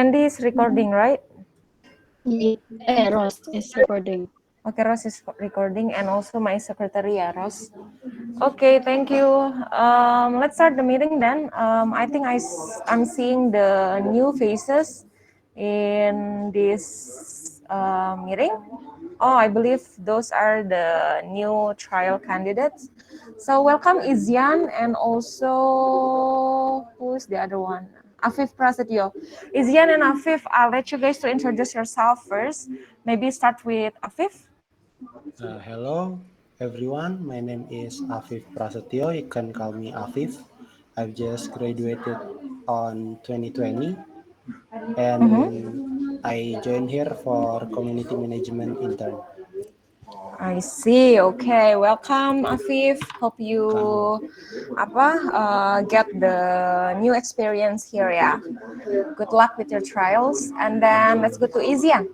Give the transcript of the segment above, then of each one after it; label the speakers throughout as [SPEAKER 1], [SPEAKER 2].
[SPEAKER 1] Tandy is recording, right?
[SPEAKER 2] Ross is recording.
[SPEAKER 1] Okay, Ross is recording, and also my secretary, yeah, Ross. Okay, thank you. Let's start the meeting then. I think I'm seeing the new faces in this meeting. Oh, I believe those are the new trial candidates. So welcome Izian, and also who is the other one? Afif Prasetyo. Izian and Afif, I'll let you guys to introduce yourself first. Maybe start with Afif.
[SPEAKER 3] Hello everyone, my name is Afif Prasetyo. You can call me Afif. I've just graduated on 2020 and I joined here for community management intern.
[SPEAKER 1] I see. Okay, welcome Afif. Hope you get the new experience here ya. Good luck with your trials. And then let's go to Izia.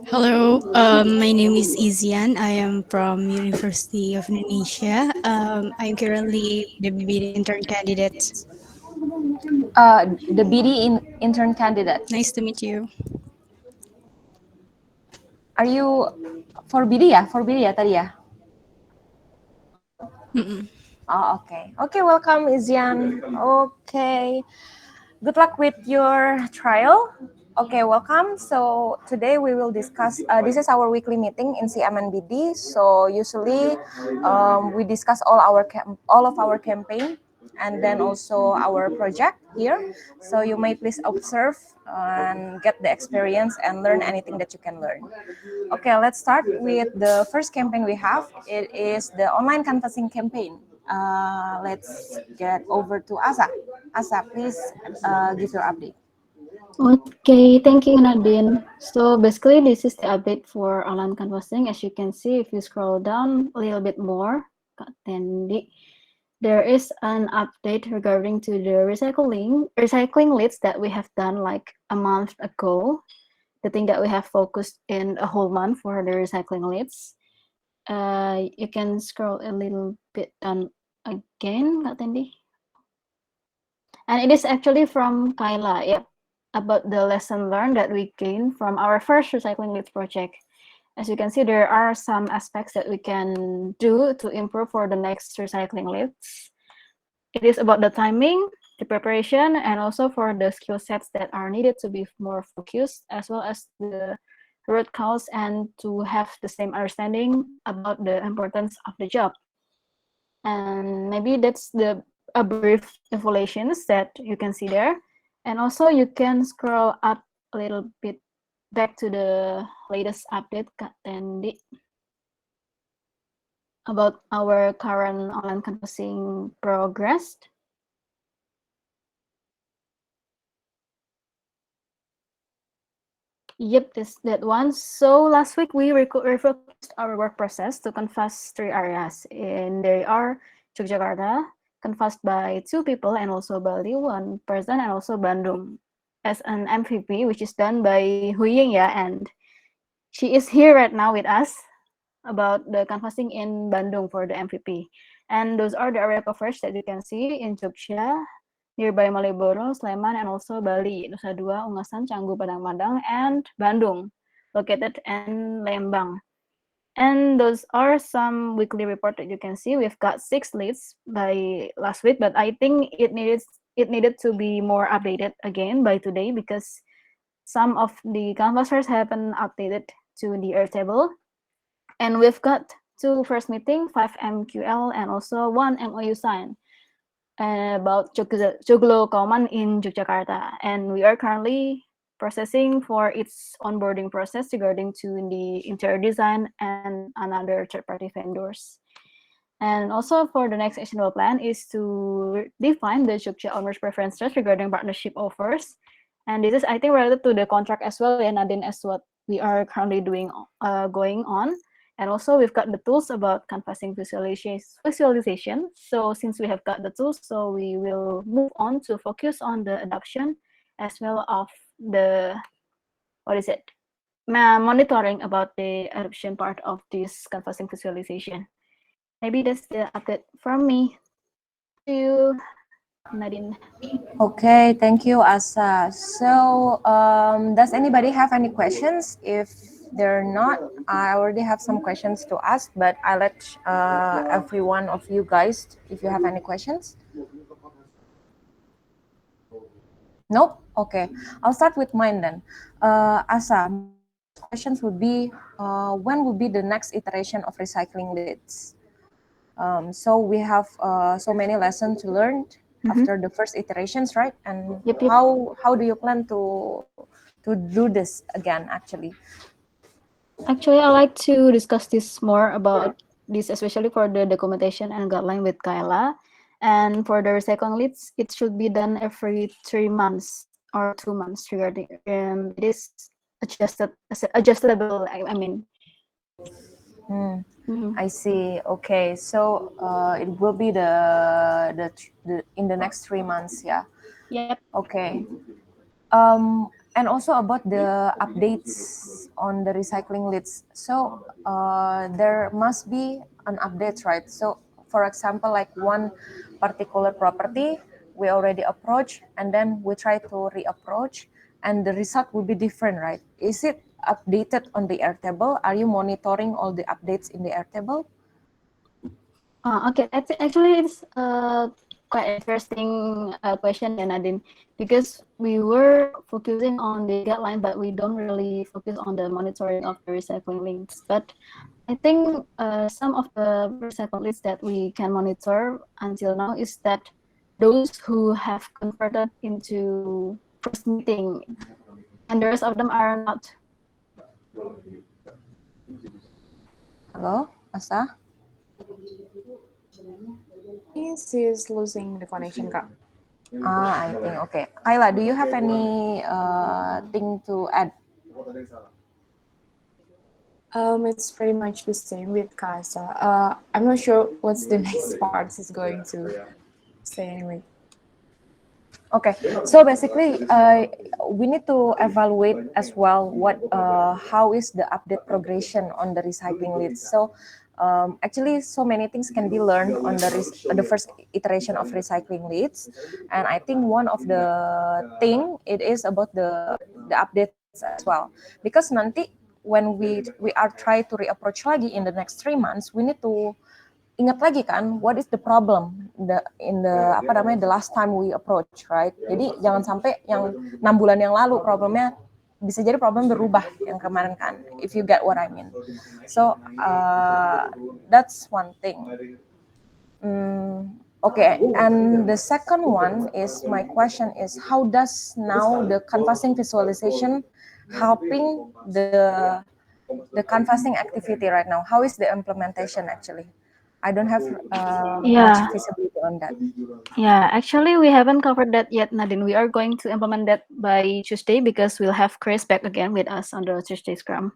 [SPEAKER 4] Hello, my name is Izian. I am from University of Indonesia. I'm currently the BBD intern candidate.
[SPEAKER 1] The intern candidate.
[SPEAKER 4] Nice to meet you.
[SPEAKER 1] Are you for BD ya? For BD ya tadi ya?
[SPEAKER 4] Mm-mm.
[SPEAKER 1] Oh, okay. Okay, welcome Izian. Okay. Good luck with your trial. Okay, welcome. So today we will discuss, this is our weekly meeting in CMNBD. So usually we discuss all of our campaign and then also our project here. So you may please observe and get the experience and learn anything that you can learn. Okay, let's start with the first campaign we have. It is the online canvassing campaign. Let's get over to Asa. Asa, please give your update.
[SPEAKER 2] Okay, thank you, Nadine. So basically, this is the update for online canvassing. As you can see, if you scroll down a little bit more, there is an update regarding to the recycling leads that we have done like a month ago. The thing that we have focused in a whole month for the recycling leads. You can scroll a little bit down again, Kak Tendi. And it is actually from Kyla, yeah, about the lesson learned that we gained from our first recycling leads project. As you can see, there are some aspects that we can do to improve for the next recycling leads. It is about the timing, the preparation, and also for the skill sets that are needed to be more focused, as well as the root cause and to have the same understanding about the importance of the job. And maybe that's a brief evaluations that you can see there. And also you can scroll up a little bit back to the latest update, Kak Tendi, about our current online canvassing progress. Yep, that one. So last week we refocused our work process to canvass 3 areas, and they are Yogyakarta, canvassed by 2 people, and also Bali, 1 person, and also Bandung as an MVP, which is done by Huying ya, and she is here right now with us about the canvassing in Bandung for the MVP. And those are the area coverage that you can see in Jogja, nearby Malioboro, Sleman, and also Bali, Nusa Dua, Ungasan, Canggu, Padang Madang, and Bandung, located in Lembang. And those are some weekly report that you can see. We've got 6 leads by last week, but I think it needed to be more updated again by today because some of the canvassers haven't updated to the Airtable. And we've got 2 first meeting, 5 MQL, and also 1 MOU sign about Joglo Kauman in Yogyakarta. And we are currently processing for its onboarding process regarding to the interior design and another third-party vendors. And also for the next actionable plan is to define the Jogja owners preferences regarding partnership offers. And this is, I think, related to the contract as well, and Nadine, as what we are currently doing, going on. And also we've got the tools about canvassing visualization. So since we have got the tools, so we will move on to focus on the adoption as well of the, monitoring about the adoption part of this canvassing visualization. Maybe that's the update from me. to you, Nadine.
[SPEAKER 1] Okay, thank you, Asa. So, does anybody have any questions? If they're not, I already have some questions to ask, but I'll let every one of you guys if you have any questions. Nope. Okay, I'll start with mine then. Asa, questions would be, when will be the next iteration of recycling leads? So we have so many lessons to learn after the first iterations, right? And
[SPEAKER 2] Yep.
[SPEAKER 1] how do you plan to do this again, actually?
[SPEAKER 2] Actually, I like to discuss this more about this, especially for the documentation and guideline with Kyla. And for the recycling leads, it should be done every 3 months or 2 months regarding it is adjustable. I mean.
[SPEAKER 1] I see. Okay, so it will be the in the next 3 months, yeah.
[SPEAKER 2] Yep.
[SPEAKER 1] Okay. And also about the updates on the recycling leads. So there must be an update, right? So for example, like one particular property, we already approach and then we try to reapproach and the result will be different, right? Is it updated on the Airtable? Are you monitoring all the updates in the Airtable?
[SPEAKER 2] Okay, actually, it's quite interesting question, yeah, Nadine, because we were focusing on the guideline, but we don't really focus on the monitoring of the recycling links. But I think some of the recycling links that we can monitor until now is that those who have converted into first meeting, and the rest of them are not.
[SPEAKER 1] Hello, Asa?
[SPEAKER 5] She's losing the connection, Kak.
[SPEAKER 1] I think okay. Kyla, do you have any thing to add?
[SPEAKER 5] It's pretty much the same with Casa. I'm not sure what's the next part is going to say anyway.
[SPEAKER 1] Okay, so basically, we need to evaluate as well how is the update progression on the recycling leads. So actually, so many things can be learned on the first iteration of recycling leads, and I think one of the thing it is about the updates as well, because nanti when we are try to reapproach lagi in the next 3 months, we need to ingat lagi kan what is the problem in the the last time we approach, right? Jadi jangan sampai yang 6 bulan yang lalu problemnya bisa jadi problem berubah yang kemarin kan, if you get what I mean. So that's one thing. Okay, and the second one is my question is how does now the canvassing visualization helping the canvassing activity right now? How is the implementation actually? I don't have much visibility on that.
[SPEAKER 2] Yeah, actually, we haven't covered that yet, Nadine. We are going to implement that by Tuesday because we'll have Chris back again with us on the Tuesday Scrum.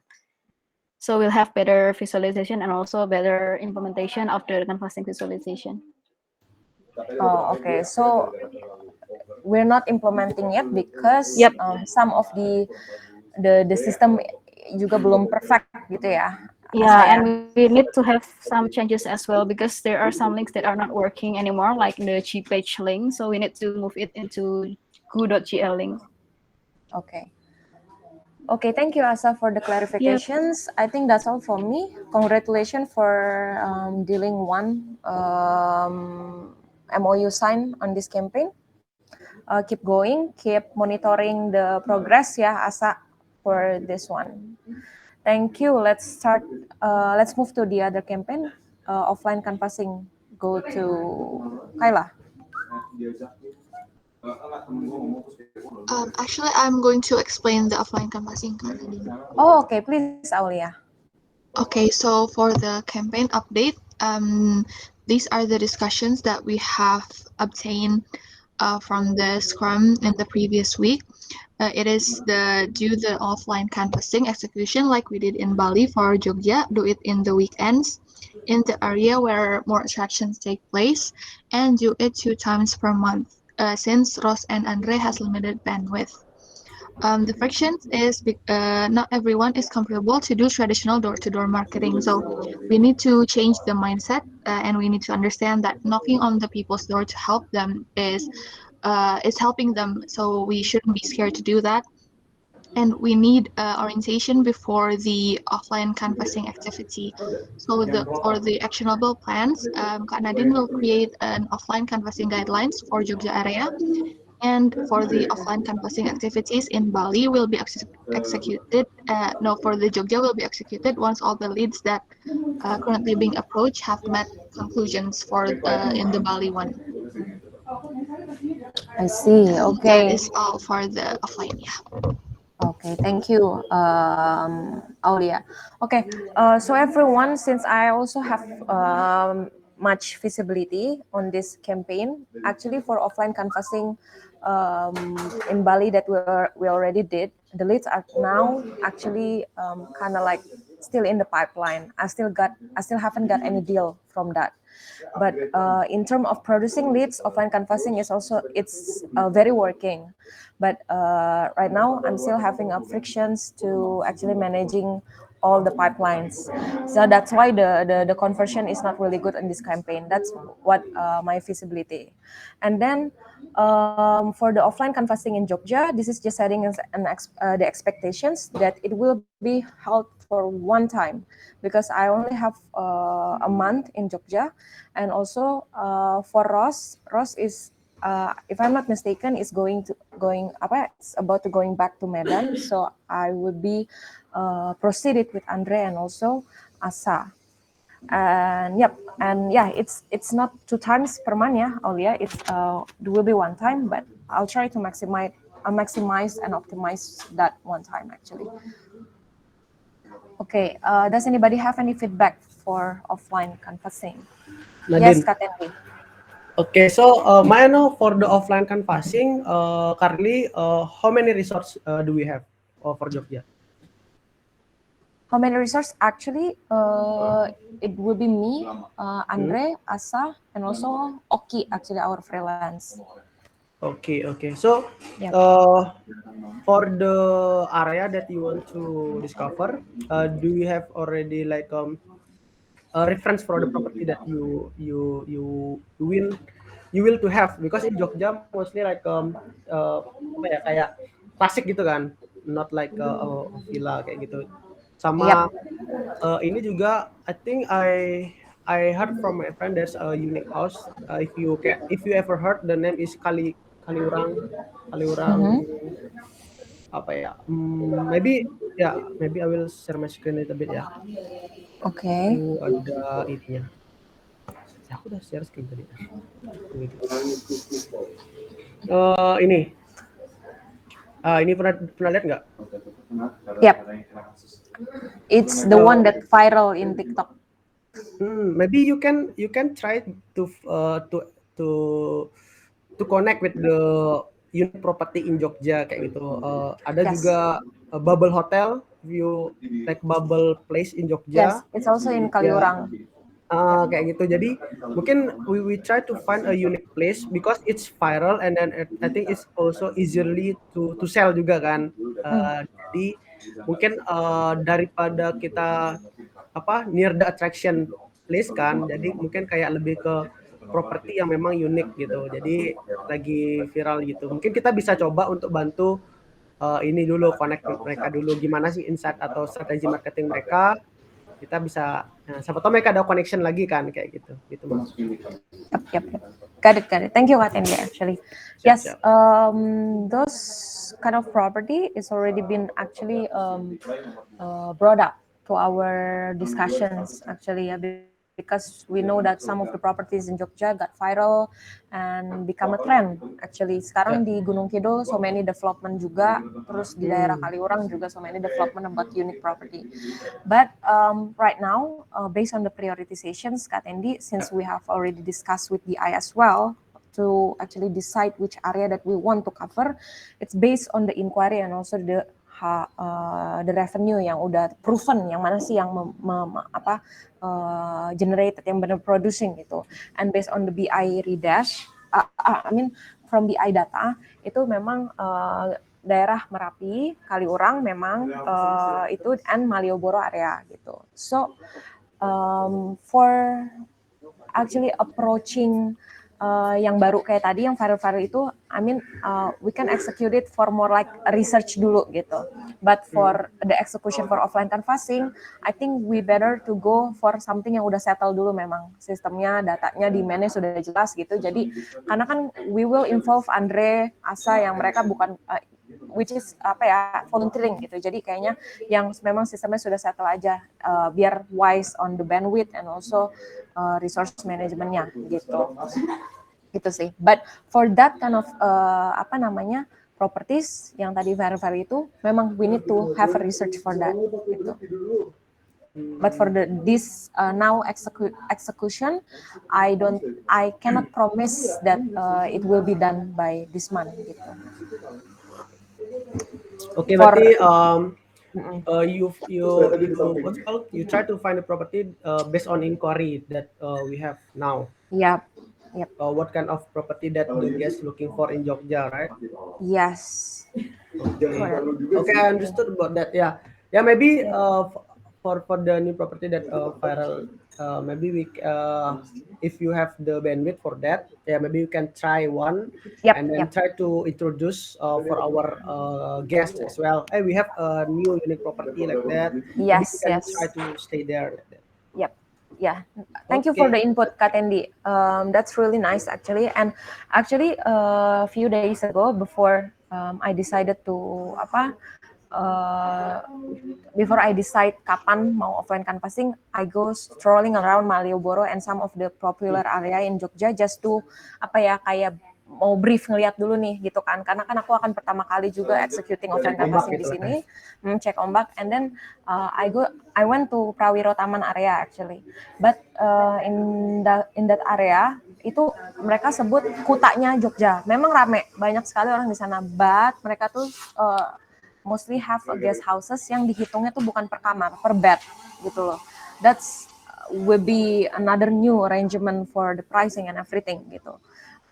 [SPEAKER 2] So we'll have better visualization and also better implementation of the canvassing visualization.
[SPEAKER 1] Oh, okay. So we're not implementing yet because
[SPEAKER 2] Yep.
[SPEAKER 1] Some of the system juga belum perfect gitu ya.
[SPEAKER 2] Yeah, and we need to have some changes as well because there are some links that are not working anymore, like the G-page link. So we need to move it into gu.gl link.
[SPEAKER 1] Okay. Okay, thank you, Asa, for the clarifications. I think that's all from me. Congratulations for dealing one MOU sign on this campaign. Keep going, keep monitoring the progress, ya, Asa, for this one. Thank you. Let's start. Let's move to the other campaign, offline canvassing. Go to Kyla.
[SPEAKER 6] Actually, I'm going to explain the offline canvassing.
[SPEAKER 1] Oh, okay. Please, Aulia.
[SPEAKER 6] Okay, so for the campaign update, these are the discussions that we have obtained from the Scrum in the previous week. It is do the offline canvassing execution like we did in Bali for Jogja, do it in the weekends in the area where more attractions take place, and do it 2 times per month since Ross and Andre has limited bandwidth. The frictions is not everyone is comfortable to do traditional door-to-door marketing. So we need to change the mindset, and we need to understand that knocking on the people's door to help them is helping them. So we shouldn't be scared to do that. And we need orientation before the offline canvassing activity. So for the actionable plans, Kak Nadine will create an offline canvassing guidelines for Jogja area, and for the offline canvassing activities in Bali will be executed. No, for the Jogja will be executed once all the leads that currently being approached have met conclusions for in the Bali one.
[SPEAKER 1] I see.
[SPEAKER 6] That
[SPEAKER 1] Okay.
[SPEAKER 6] is all for the offline. Yeah.
[SPEAKER 1] Okay, thank you, Aulia. Okay, so everyone, since I also have much visibility on this campaign, actually for offline canvassing in Bali that we already did, the leads are now actually kind of like still in the pipeline. I still haven't got any deal from that. But in terms of producing leads, offline canvassing is also it's very working. But right now, I'm still having frictions to actually managing all the pipelines. So that's why the conversion is not really good in this campaign. That's what my visibility. And then for the offline canvassing in Jogja, this is just setting the expectations that it will be held for one time, because I only have a month in Jogja, and also for Ross is if I'm not mistaken, is it's about to going back to Medan. So I would be proceeded with Andre and also Asa. And yep, and yeah, it's not 2 times per month, yeah, Aulia. It will be one time, but I'll try to maximize and optimize that one time actually. Okay, does anybody have any feedback for offline canvassing? Yes,
[SPEAKER 7] Nadine.
[SPEAKER 1] Katendi.
[SPEAKER 7] Okay, so may I know for the offline canvassing, currently, how many resources do we have for Jogja?
[SPEAKER 1] How many resources? Actually, it will be me, Andre, Asa, and also Oki, actually our freelance.
[SPEAKER 7] Okay, okay. So,
[SPEAKER 1] Yep.
[SPEAKER 7] for the area that you want to discover, do you have already like a reference for the property that you will to have? Because in Jogja mostly like apa ya, kayak klasik gitu kan, not like a villa kayak gitu.
[SPEAKER 1] Yep.
[SPEAKER 7] Sama ini juga I think I heard from my friend there's a unique house. If you ever heard, the name is Kaliurang Kaliurang
[SPEAKER 1] Mhm.
[SPEAKER 7] apa ya? Maybe I will share my screen a little bit ya.
[SPEAKER 1] Okay.
[SPEAKER 7] Itu ada ininya. Ya, aku udah share screen tadi. Ini. Ini pernah lihat nggak?
[SPEAKER 1] Yep. It's the one that viral in TikTok.
[SPEAKER 7] Maybe you can try to connect with the unit property in Jogja kayak gitu. Ada
[SPEAKER 1] Yes.
[SPEAKER 7] juga bubble hotel, view like bubble place in Jogja.
[SPEAKER 1] Yes, it's also in
[SPEAKER 7] Ya,
[SPEAKER 1] Kaliurang.
[SPEAKER 7] kayak gitu. Jadi mungkin we try to find a unique place because it's viral, and then I think it's also easily to sell juga kan. Jadi mungkin daripada kita near the attraction place kan, jadi mungkin kayak lebih ke properti yang memang unik gitu. Jadi lagi viral gitu. Mungkin kita bisa coba untuk bantu ini dulu, connect mereka dulu, gimana sih insight atau strategi marketing mereka. Kita bisa, siapa tahu mereka ada connection lagi kan kayak gitu. Gitu Mas.
[SPEAKER 1] Yep. Got it. Thank you, Katendi, actually. Yes,
[SPEAKER 7] Siap.
[SPEAKER 1] those kind of property is already been actually brought up to our discussions actually, yeah, because we know that some of the properties in Jogja got viral and become a trend actually. Sekarang di Gunung Kidul so many development juga, terus di daerah Kaliurang juga so many development about unique property. But right now, based on the prioritizations, Kak Andy, since we have already discussed with DI as well to actually decide which area that we want to cover, it's based on the inquiry and also the revenue yang udah proven, yang mana sih yang generated, yang benar producing gitu. And based on the BI redash, from BI data itu memang daerah Merapi, Kaliurang memang itu and Malioboro area gitu. So for actually approaching yang baru kayak tadi yang viral-viral itu, I mean we can execute it for more like research dulu gitu. But for the execution for offline canvassing, I think we better to go for something yang udah settle dulu memang sistemnya, datanya, demand-nya sudah jelas gitu. Jadi karena kan we will involve Andre, Asa yang mereka bukan which is volunteering gitu. Jadi kayaknya yang memang sistemnya sudah settle aja biar wise on the bandwidth and also resource managementnya gitu. Gitu sih. But for that kind of properties yang tadi viral itu, memang we need to have a research for that gitu. But for this now execution, I cannot promise that it will be done by this month gitu.
[SPEAKER 7] Okay, berarti you try to find a property based on inquiry that we have now.
[SPEAKER 1] Yep.
[SPEAKER 7] What kind of property that the guest looking for in Jogja, right?
[SPEAKER 1] Yes.
[SPEAKER 7] Okay, I understood about that. Yeah, maybe for the new property that viral, maybe we if you have the bandwidth for that, maybe you can try one and then try to introduce for our guests as well. Hey, we have a new unique property like that.
[SPEAKER 1] Yes.
[SPEAKER 7] Try to stay there like that.
[SPEAKER 1] Yep. Yeah, thank you for the input, Kak Tendi. That's really nice actually. And actually, a few days ago, before I decided to before I decide kapan mau offline canvassing, I go strolling around Malioboro and some of the popular area in Jogja just to kayak mau brief ngeliat dulu nih gitu kan, karena kan aku akan pertama kali juga executing offline canvassing di sini, cek ombak, and then I went to Prawiro Taman area actually, but in that area itu mereka sebut kutanya Jogja, memang rame, banyak sekali orang di sana, but mereka tuh mostly have a guest houses yang dihitungnya tuh bukan per kamar, per bed gitu loh. That's will be another new arrangement for the pricing and everything gitu.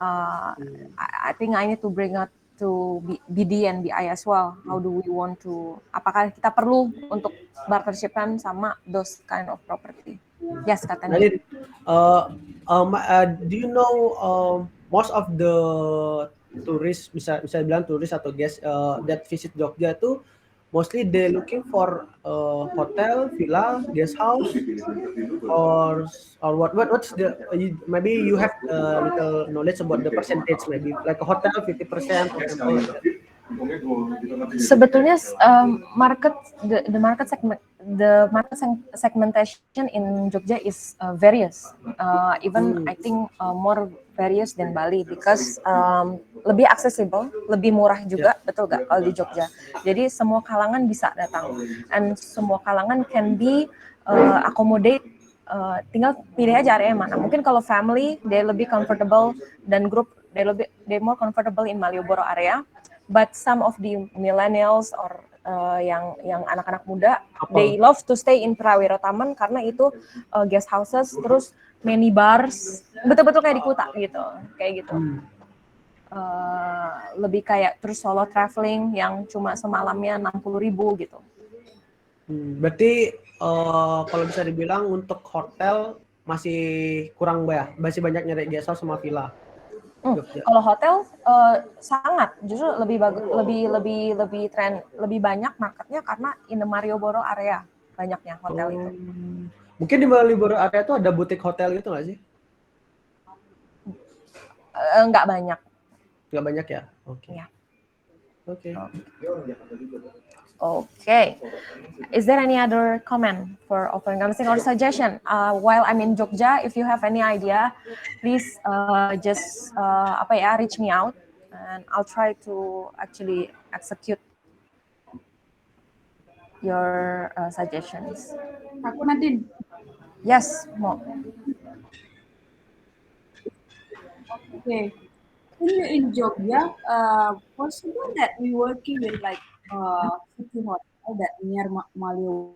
[SPEAKER 1] I think I need to bring up to BD and BI as well. How do we want to? Apakah kita perlu untuk partnershipan sama those kind of property? Yes, katanya.
[SPEAKER 7] Do you know most of the tourists, bisa bilang turis atau guest that visit Jogja tuh mostly they looking for hotel, villa, guest house, or what's the maybe you have a little knowledge about the percentage, maybe like a hotel 50% for example.
[SPEAKER 1] Sebetulnya the market segmentation in Jogja is various, even I think more various than Bali because lebih accessible, lebih murah juga, betul gak kalau di Jogja. Jadi semua kalangan bisa datang, and semua kalangan can be accommodate. Tinggal pilih aja area mana. Mungkin kalau family, they lebih comfortable, dan group they more comfortable in Malioboro area. But some of the millennials or yang anak-anak muda, they love to stay in Prawiro Taman karena itu guest houses, terus many bars, betul-betul kayak di Kuta gitu, kayak gitu. Lebih kayak terus solo traveling yang cuma semalamnya 60.000 gitu.
[SPEAKER 7] Berarti kalau bisa dibilang untuk hotel masih kurang masih banyak nyari guest house sama villa.
[SPEAKER 1] Kalau hotel sangat, justru lebih tren, lebih banyak marketnya karena in the Malioboro area banyaknya hotel itu.
[SPEAKER 7] Mungkin di Malioboro area itu ada butik hotel gitu nggak sih?
[SPEAKER 1] Nggak banyak.
[SPEAKER 7] Nggak banyak ya? Oke.
[SPEAKER 1] Ya.
[SPEAKER 7] Oke.
[SPEAKER 1] Okay. Is there any other comment for offline canvassing or suggestion? While I'm in Jogja, if you have any idea, please just reach me out, and I'll try to actually execute your suggestions.
[SPEAKER 8] Aku Nadine.
[SPEAKER 1] Yes, Mo.
[SPEAKER 8] Okay. In Jogja, possible that we working with like city hotel that near Malioboro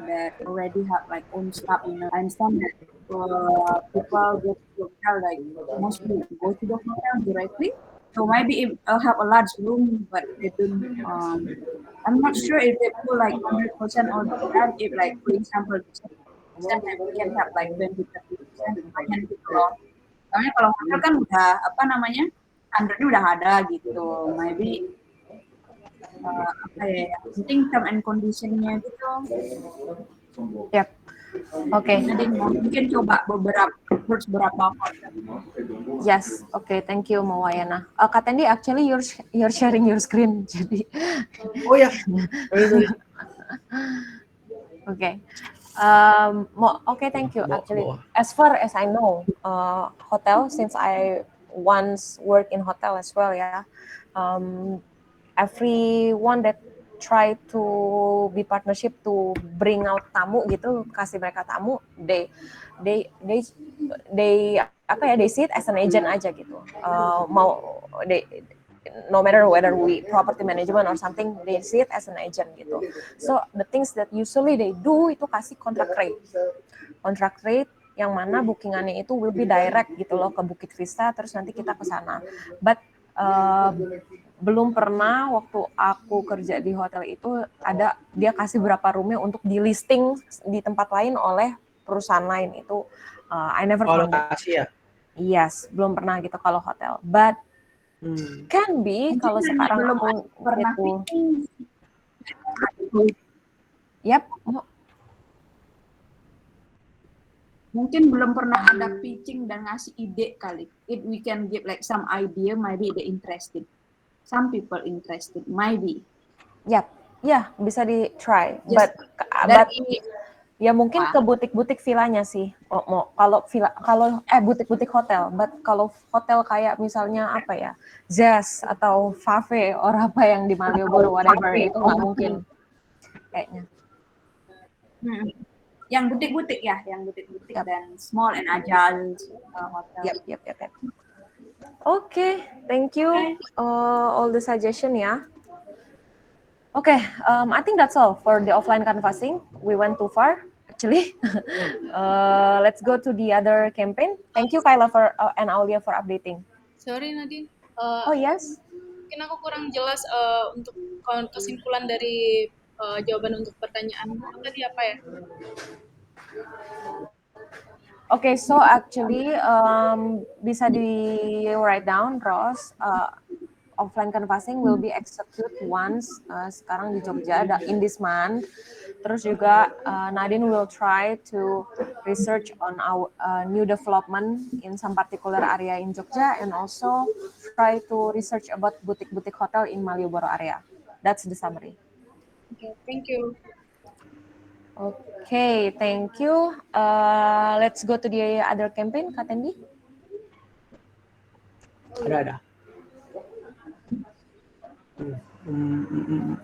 [SPEAKER 8] that already have like own staff. I understand that people go to Jogja like mostly go to the hotel directly. So maybe if have a large room, but they don't. I'm not sure if they put like 100% or that. If like for example, percent we can have like 20-30%, lumayan gitu loh. Soalnya kalau hotel kan udah apa namanya 100 udah ada gitu. Maybe apa ya? Yang penting term and conditionnya gitu.
[SPEAKER 1] Yep. Okay.
[SPEAKER 8] Jadi mungkin coba beberapa hotel.
[SPEAKER 1] Yes. Okay. Thank you, Mawayana. Kak Tendi, actually you're sharing your screen. Jadi.
[SPEAKER 7] Oh ya, sorry.
[SPEAKER 1] Okay. Okay, thank you. Actually,
[SPEAKER 7] Bawah.
[SPEAKER 1] as far as I know, hotel, since I once worked in hotel as well, yeah. Everyone that try to be partnership to bring out tamu gitu, kasih mereka tamu, they apa ya, they see it as an agent aja gitu. No matter whether we property management or something, they see it as an agent gitu. So the things that usually they do itu kasih contract rate yang mana bookingannya itu will be direct gitu loh ke Bukit Vista, terus nanti kita ke sana. But belum pernah waktu aku kerja di hotel itu ada dia kasih berapa roomnya untuk di listing di tempat lain oleh perusahaan lain itu. I never found that.
[SPEAKER 7] Ya.
[SPEAKER 1] Yes, belum pernah gitu kalau hotel. But can be kalau sekarang
[SPEAKER 8] belum
[SPEAKER 1] aku
[SPEAKER 8] pernah
[SPEAKER 1] itu.
[SPEAKER 8] pitching.
[SPEAKER 1] Yap.
[SPEAKER 8] Mungkin belum pernah ada pitching dan ngasih ide kali. If we can give like some idea, maybe they interested. Some people interested, maybe.
[SPEAKER 1] Yap. Ya, bisa di try.
[SPEAKER 8] Just
[SPEAKER 1] But ya mungkin ke butik-butik villanya sih. Kalau butik-butik hotel, but kalau hotel kayak misalnya apa ya, Zest atau Fave or apa yang di Malioboro whatever itu nggak mungkin kayaknya.
[SPEAKER 8] Yang butik-butik ya, yang butik-butik dan small and agile hotel.
[SPEAKER 1] Yep. Okay, thank you all the suggestion ya. Okay, I think that's all for the offline canvassing. We went too far, actually. Let's go to the other campaign. Thank you, Kyla, and Aulia for updating.
[SPEAKER 9] Sorry, Nadine.
[SPEAKER 1] Oh, yes?
[SPEAKER 9] Mungkin aku kurang jelas untuk kesimpulan dari jawaban untuk pertanyaan tadi apa ya?
[SPEAKER 1] Okay, so actually bisa di write down, Ross. Offline canvassing will be execute once sekarang di Jogja in this month. Terus juga Nadine will try to research on our new development in some particular area in Jogja and also try to research about butik-butik hotel in Malioboro area. That's the summary.
[SPEAKER 9] Okay, thank you.
[SPEAKER 1] Okay, thank you. Let's go to the other campaign, Kak Tendi.
[SPEAKER 7] Ada.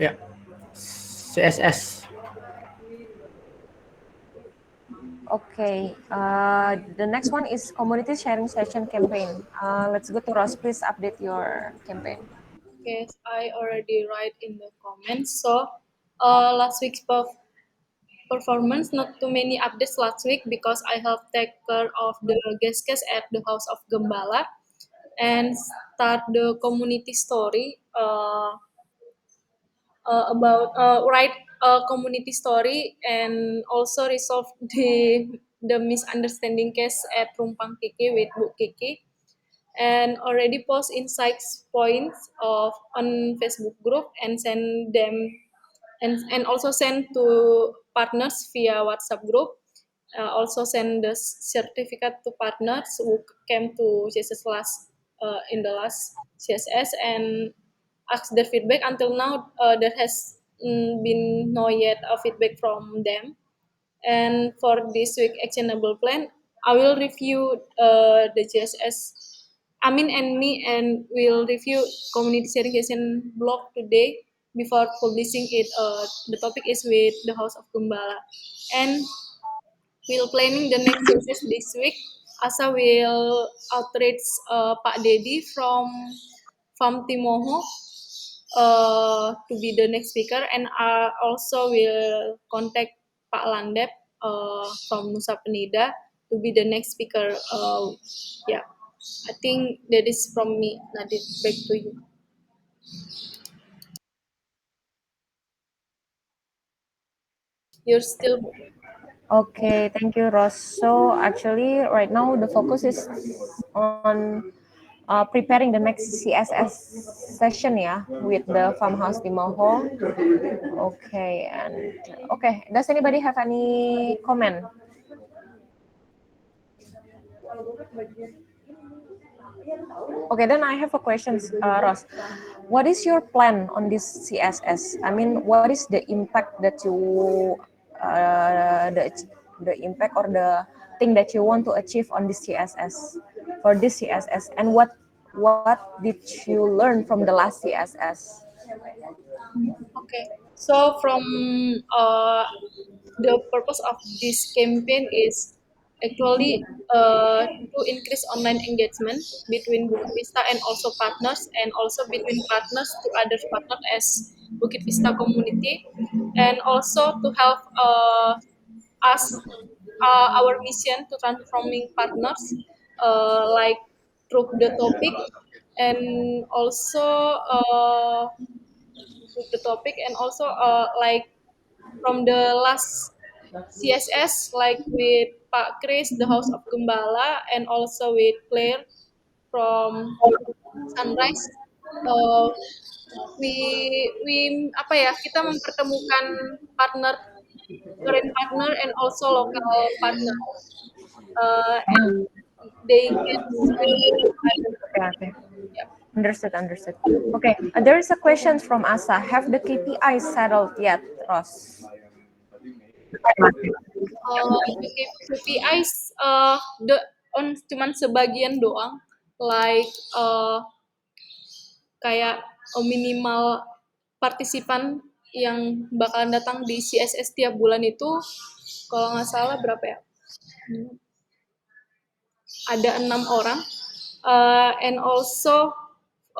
[SPEAKER 7] Ya. CSS.
[SPEAKER 1] Okay, the next one is community sharing session campaign. Let's go to Ross, please update your campaign.
[SPEAKER 9] Okay, I already write in the comments. So last week's performance, not too many updates last week because I have take care of the guest at the House of Gembala and start the community story about write a community story and also resolve the misunderstanding case at Rumpang Kiki with Bu Kiki and already post insights points on Facebook group and send them and also send to partners via WhatsApp group. Also send the certificate to partners who came to CSS in the last CSS and ask their feedback. Until now, there has been no yet a feedback from them. And for this week actionable plan, I will review the CSS. Amin and me and will review community sharing session blog today before publishing it. The topic is with the House of Gembala. And we'll planning the next CSS this week. Asa will outreach Pak Dedi from Timoho to be the next speaker, and I also will contact Pak Landep from Nusa Penida to be the next speaker. Yeah. I think that is from me. Nadine, back to you. You're still.
[SPEAKER 1] Okay, thank you, Ross. So actually, right now the focus is on preparing the next CSS session ya with the farmhouse di Moho. Okay, and okay, does anybody have any comment? Okay, then I have a question, Ross. What is your plan on this CSS? I mean, what is the impact that you, the impact or the thing that you want to achieve on this CSS for this CSS, and what did you learn from the last CSS?
[SPEAKER 9] Okay. So from the purpose of this campaign is actually to increase online engagement between Bukit Vista and also partners, and also between partners to other partners as Bukit Vista community, and also to help us our mission to transforming partners like through the topic, and also with the topic, and also like from the last CSS, like with Pak Chris, the House of Gembala, and also with Claire from Sunrise. Uh, we apa ya, kita mempertemukan partner, foreign partner and also local partner, and they can see each other.
[SPEAKER 1] Okay, okay.
[SPEAKER 9] Yeah.
[SPEAKER 1] Understood, understood. Okay, there is a question from Asa. Have the KPI settled yet, Ross?
[SPEAKER 9] The KPIs the on cuman sebagian doang, like kayak minimal partisipan yang bakalan datang di CSS tiap bulan itu, kalau nggak salah berapa ya? Ada 6 orang. And also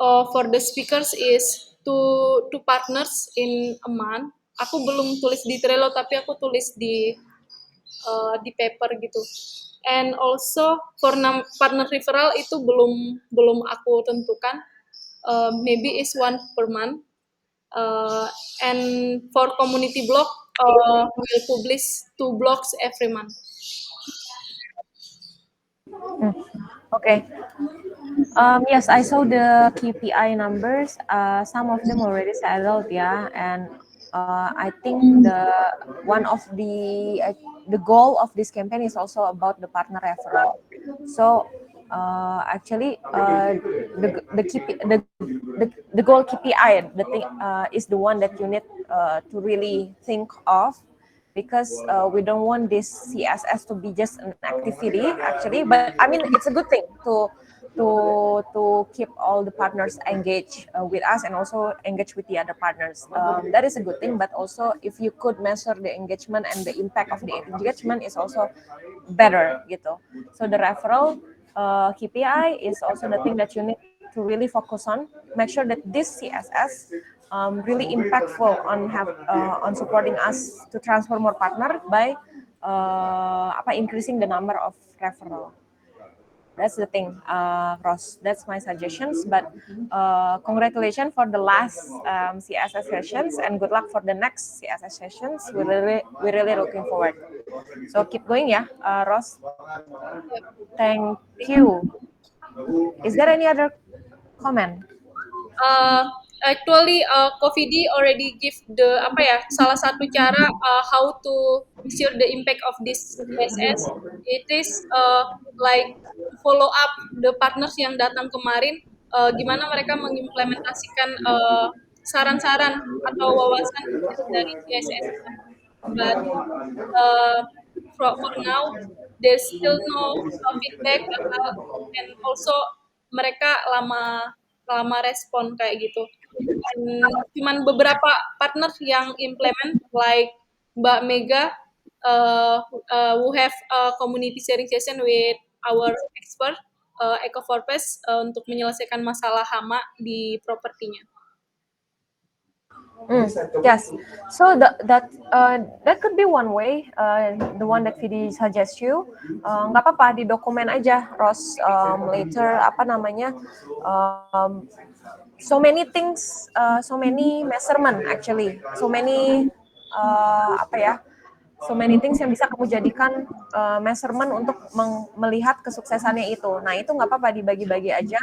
[SPEAKER 9] for the speakers is two partners in a month. Aku belum tulis di Trello, tapi aku tulis di paper gitu. And also for partner referral itu belum aku tentukan. Maybe is one per month. And for community blog, we'll publish 2 blogs every month.
[SPEAKER 1] Okay. Yes, I saw the KPI numbers. Some of them already settled, yeah, and I think one of the goal of this campaign is also about the partner referral. So actually, the goal KPI, the thing is the one that you need to really think of, because we don't want this CSS to be just an activity actually, but I mean it's a good thing to keep all the partners engaged with us and also engage with the other partners. That is a good thing, but also if you could measure the engagement and the impact of the engagement is also better gitu. So the referral KPI is also the thing that you need to really focus on. Make sure that this CSS really impactful on supporting us to transfer more partner by increasing the number of referral. That's the thing, Ross. That's my suggestions. But congratulations for the last CSS sessions, and good luck for the next CSS sessions. We're really looking forward. So keep going, yeah, Ross. Thank you. Is there any other comment?
[SPEAKER 9] Actually, Kofidi already give the salah satu cara how to measure the impact of this CSS. It is like follow up the partners yang datang kemarin, gimana mereka mengimplementasikan saran-saran atau wawasan dari CSS. But uh, for now, there's still no feedback, and also mereka lama respon kayak gitu. Cuman beberapa partner yang implement, like Mbak Mega, who have a community sharing session with our expert, Eco Forpes, untuk menyelesaikan masalah hama di propertinya.
[SPEAKER 1] Yes. So that could be one way. The one that Vidi suggest you. Nggak apa-apa, di dokumen aja, Ros. Later apa namanya? So many things, so many measurement actually, so many apa ya? So many things yang bisa kamu jadikan measurement untuk melihat kesuksesannya itu. Nah itu nggak apa-apa, dibagi-bagi aja,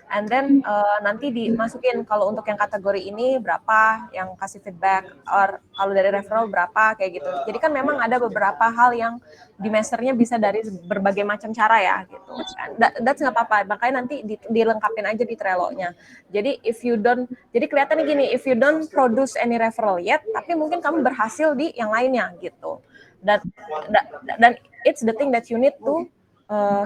[SPEAKER 1] and then nanti dimasukin kalau untuk yang kategori ini berapa yang kasih feedback, or kalau dari referral berapa, kayak gitu. Jadi kan memang ada beberapa hal yang di measure-nya bisa dari berbagai macam cara ya gitu. That's nggak apa-apa, makanya nanti dilengkapin aja di Trello-nya. Jadi jadi kelihatannya gini, if you don't produce any referral yet, tapi mungkin kamu berhasil di yang lainnya gitu. Dan it's the thing that you need to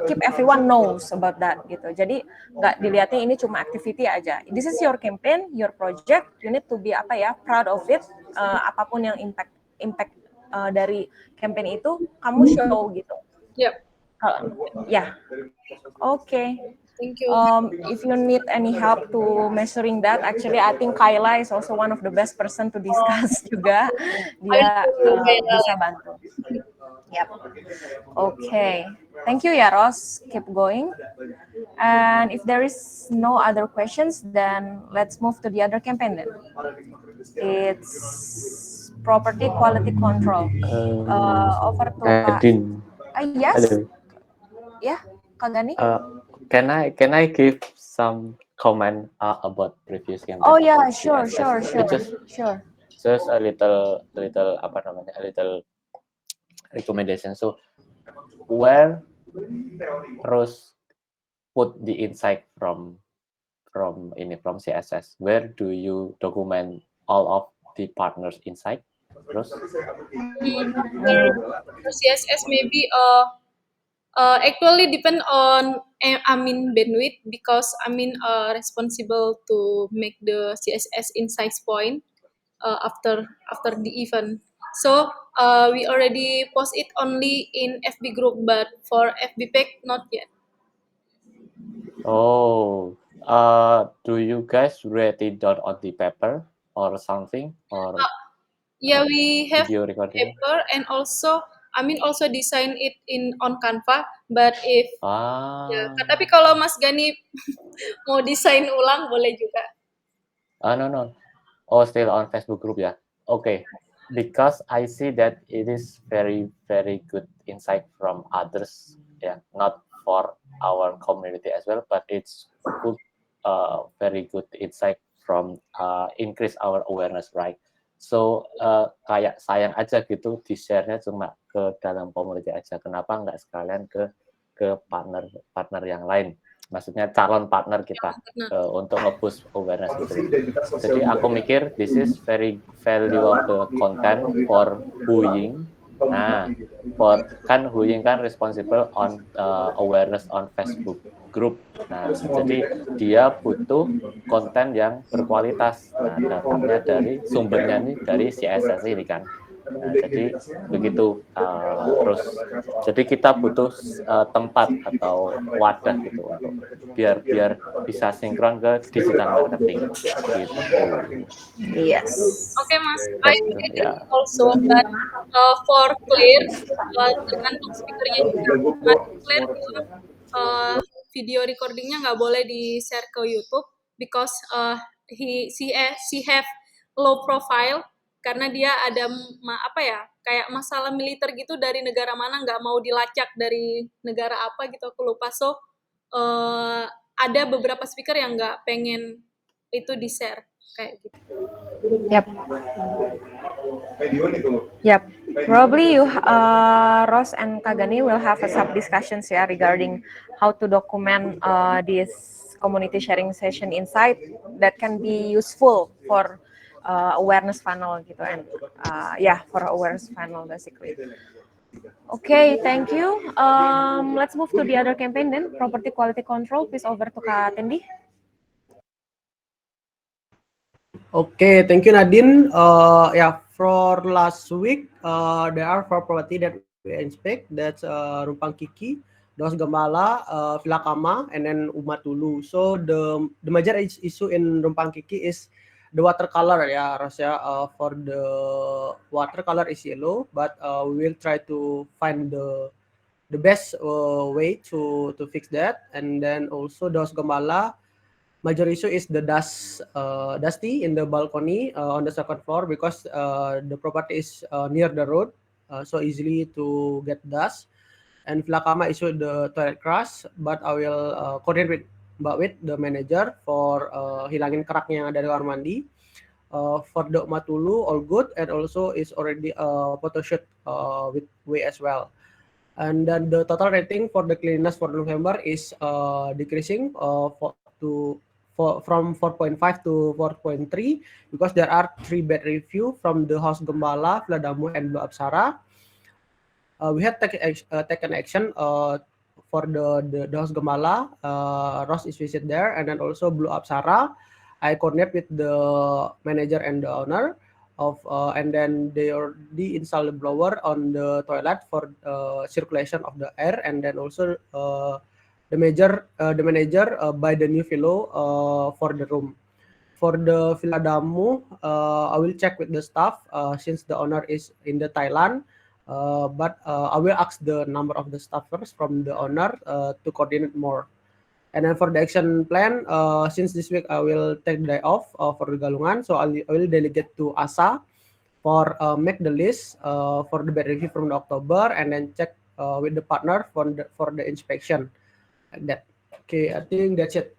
[SPEAKER 1] keep everyone knows about that gitu. Jadi nggak dilihatnya ini cuma activity aja. This is your campaign, your project. You need to be proud of it. Apapun yang impact dari campaign itu kamu show gitu.
[SPEAKER 9] Yep.
[SPEAKER 1] Yeah. Okay.
[SPEAKER 9] Thank you.
[SPEAKER 1] If you need any help to measuring that, actually I think Kayla is also one of the best person to discuss juga. Dia bisa bantu. Yep. Okay. Thank you ya Ros. Keep going. And if there is no other questions, then let's move to the other campaign then. It's property quality control. Over to Kak. Yes.
[SPEAKER 10] Hello.
[SPEAKER 1] Yeah, Kak Gani.
[SPEAKER 10] Can I give some comment about previous campaign?
[SPEAKER 1] Oh yeah, sure.
[SPEAKER 10] Just a little apa namanya, a little recommendation. So where Rose put the insight from CSS, where do you document all of the partners' insight, Rose?
[SPEAKER 9] CSS maybe actually depend on bandwidth, because responsible to make the CSS insights point after the event. So we already post it only in FB group, but for FB page not yet.
[SPEAKER 10] Oh, do you guys write it down on the paper or something, or
[SPEAKER 9] yeah, we have
[SPEAKER 10] video recording?
[SPEAKER 9] paper, and also design it on Canva. But if tapi kalau Mas Gani mau desain ulang boleh juga.
[SPEAKER 10] No. Oh, still on Facebook group ya. Okay, because I see that it is very good insight from others. Yeah, not for our community as well, but it's good, very good insight from increase our awareness, right? So kayak sayang aja gitu di-share-nya cuma ke dalam community aja. Kenapa nggak sekalian ke partner yang lain? Maksudnya calon partner kita untuk nge-boost awareness gitu. Jadi aku mikir this is very valuable content for Huying. Nah, kan Huying kan responsible on awareness on Facebook group. Nah, jadi dia butuh konten yang berkualitas. Nah, dapatnya dari sumbernya nih dari CSS ini kan. Nah, jadi begitu terus. Jadi kita butuh tempat atau wadah gitu untuk biar bisa sinkron ke digital marketing gitu.
[SPEAKER 1] Yes.
[SPEAKER 9] Okay, Mas. I agree also, but for clear dengan speakernya juga clear, video recordingnya nggak boleh di share ke YouTube, because she have low profile, karena dia ada kayak masalah militer gitu, dari negara mana, nggak mau dilacak dari negara apa gitu, aku lupa. So ada beberapa speaker yang nggak pengen itu di share kayak gitu.
[SPEAKER 1] Yep. Probably you, Ros and Kagani will have a sub discussions regarding how to document this community sharing session insight that can be useful for awareness funnel gitu, and for awareness funnel basically. Okay, thank you. Let's move to the other campaign then, property quality control. Please over to Kak Tendi.
[SPEAKER 7] Okay, thank you Nadine. For last week, there are 4 property that we inspect. That's Rumpang Kiki, Dos Gembala, Villa Kama, and then Umatulu. So the major issue in Rumpang Kiki is the watercolor ya, Ros ya. For the watercolor is yellow, but we will try to find the best way to fix that. And then also the House Gembala, major issue is the dusty in the balcony on the second floor, because the property is near the road, so easily to get dust. And Villa Kama issue the toilet crash, but I will coordinate with Mbak Wit, the manager, for hilangin keraknya yang ada di kamar mandi. For the Matulu, all good, and also is already photo shoot with Way as well. And then the total rating for the cleanliness for November is decreasing from 4.5 to 4.3, because there are 3 bad review from the House Gembala, Villa Damu, and Blue Apsara. We had taken action for the House Gembala. Ross is visit there, and then also Blue Apsara. I coordinate with the manager and the owner of, and then they already install the blower on the toilet for circulation of the air, and then also the manager buy the new pillow for the room. For the Villa Damu, I will check with the staff since the owner is in the Thailand. But I will ask the number of the staffers from the owner to coordinate more. And then for the action plan, since this week I will take the day off for the Galungan, so I will delegate to Asa for make the list for the bad review from the October, and then check with the partner for the inspection. Like that. Okay, I think that's it.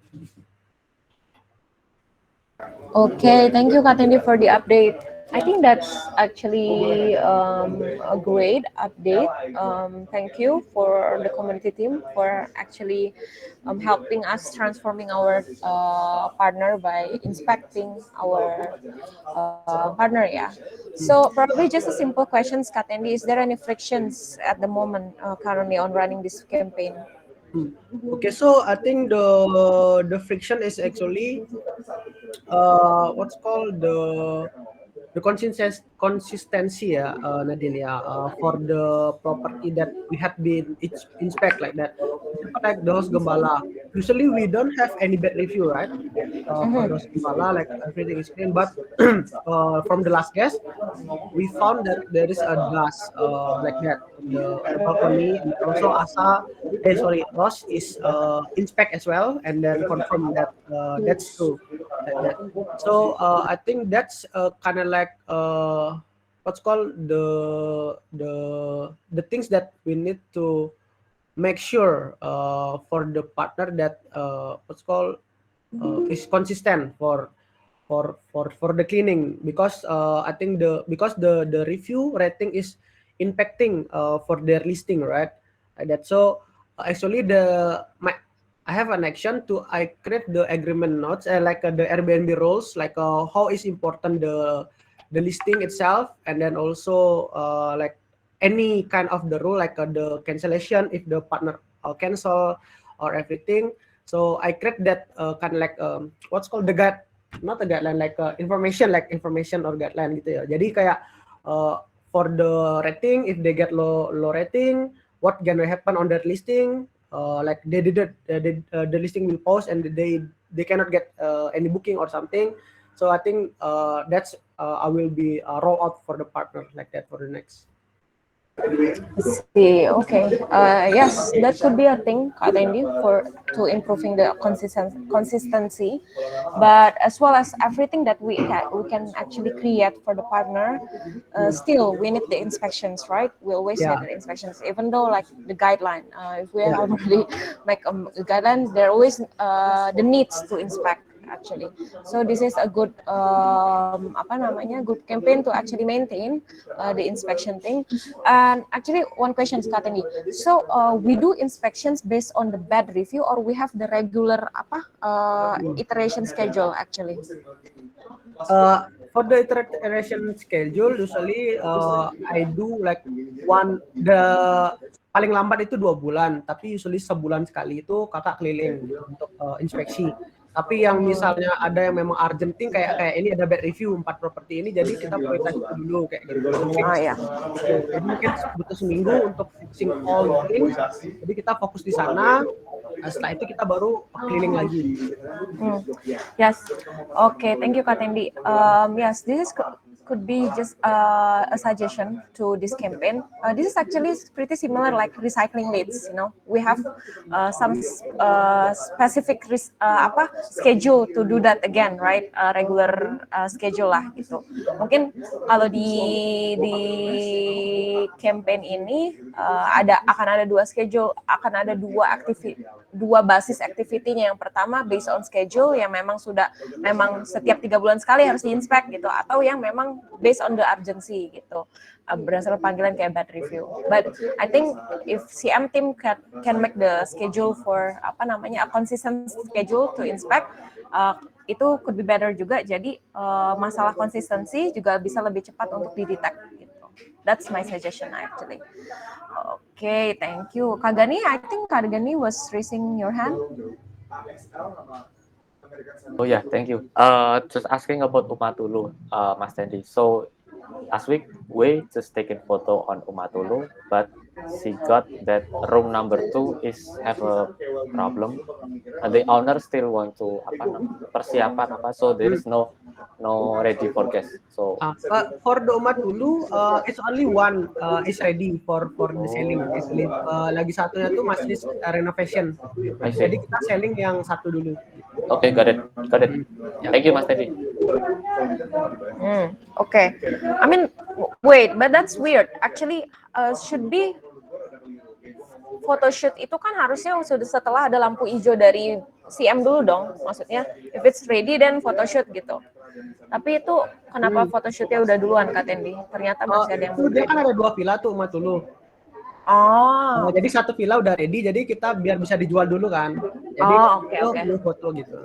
[SPEAKER 1] Okay, thank you, Katendi, for the update. I think that's actually a great update. Thank you for the community team for actually helping us transforming our partner by inspecting our partner. Yeah. So probably just a simple questions, Katendi. Is there any frictions at the moment currently on running this campaign?
[SPEAKER 7] Okay, so I think the friction is actually what's called the consistency ya, Nadine ya, for the property that we had been inspect like that. Like the House Gembala, usually we don't have any bad review, right? For the House Gembala, like everything is clean, but from the last guest, we found that there is a dust like that on the balcony, and also Ross is inspect as well, and then confirm that that's true. Like that. So I think that's kind of like what's called the things that we need to make sure for the partner that what's called is consistent for the cleaning, because I think because the review rating is impacting for their listing, right? Like that. So actually I have an action I create the agreement notes like the Airbnb rules, like how is important the listing itself, and then also like any kind of the rule, like the cancellation if the partner cancel or everything. So I create that kind of like what's called the guide, not a guideline, like information or guideline gitu ya. Jadi kayak for the rating, if they get low rating, what gonna happen on that listing? Like the listing will pause and they cannot get any booking or something. So I think that's I will be roll out for the partner like that for the next.
[SPEAKER 1] See, okay. Yes, that could be a thing, Katendi, to improving the consistency, but as well as everything that we can actually create for the partner. Still, we need the inspections, right? We always need the inspections, even though like the guideline. If we already make a guideline, there always the needs to inspect. Actually, so this is a good good campaign to actually maintain the inspection thing. And actually, one question, Katendi. So we do inspections based on the bad review, or we have the regular iteration schedule actually?
[SPEAKER 7] For the iteration schedule, usually I do like paling lambat itu 2 bulan, tapi usually sebulan sekali itu kakak keliling untuk inspeksi. Tapi yang misalnya ada yang memang urgenting kayak ini ada bad review 4 properti ini, jadi kita prioritas itu dulu kayak gitu.
[SPEAKER 1] Oh ya.
[SPEAKER 7] Jadi mungkin butuh seminggu untuk fixing all the things. Jadi kita fokus di sana. Setelah itu kita baru cleaning lagi.
[SPEAKER 1] Yes. Okay. Thank you, Kak Tendi. Yes, this is could be just a suggestion to this campaign. This is actually pretty similar like recycling leads. You know, we have some specific schedule to do that again, right? Regular schedule lah gitu. Mungkin kalau di campaign ini akan ada dua schedule, akan ada dua basis activity-nya. Yang pertama based on schedule yang memang setiap 3 bulan sekali harus diinspect gitu, atau yang memang based on the urgency gitu, berdasarkan panggilan kayak bad review. But I think if CM team can make the schedule for a consistent schedule to inspect, itu could be better juga. Jadi masalah konsistensi juga bisa lebih cepat untuk didetect gitu. That's my suggestion actually. Okay, thank you. Kak Gani, I think Kak Gani was raising your hand.
[SPEAKER 10] Oh yeah, thank you. Just asking about Umatulu, Mas Tendi. So last week we just taken photo on Umatulu, but she got that room number 2 have a problem. The owner still want to persiapan so there is no ready for guest. So
[SPEAKER 7] for the Umatulu, it's only one is ready for the selling. Actually, lagi satunya tuh masih renovation. Jadi kita selling yang satu dulu.
[SPEAKER 10] Okay, got it. Thank you, Mas Tendi.
[SPEAKER 1] Okay. I mean, wait, but that's weird. Actually, should be photoshoot itu kan harusnya sudah setelah ada lampu hijau dari CM dulu dong. Maksudnya, if it's ready then photoshoot gitu. Tapi itu kenapa photoshootnya udah duluan, Kak Tendi? Ternyata masih ada yang belum.
[SPEAKER 7] Dia kan ada 2 villa tuh Umatulu. Jadi satu villa udah ready, jadi kita biar bisa dijual dulu kan. Jadi belum foto gitu.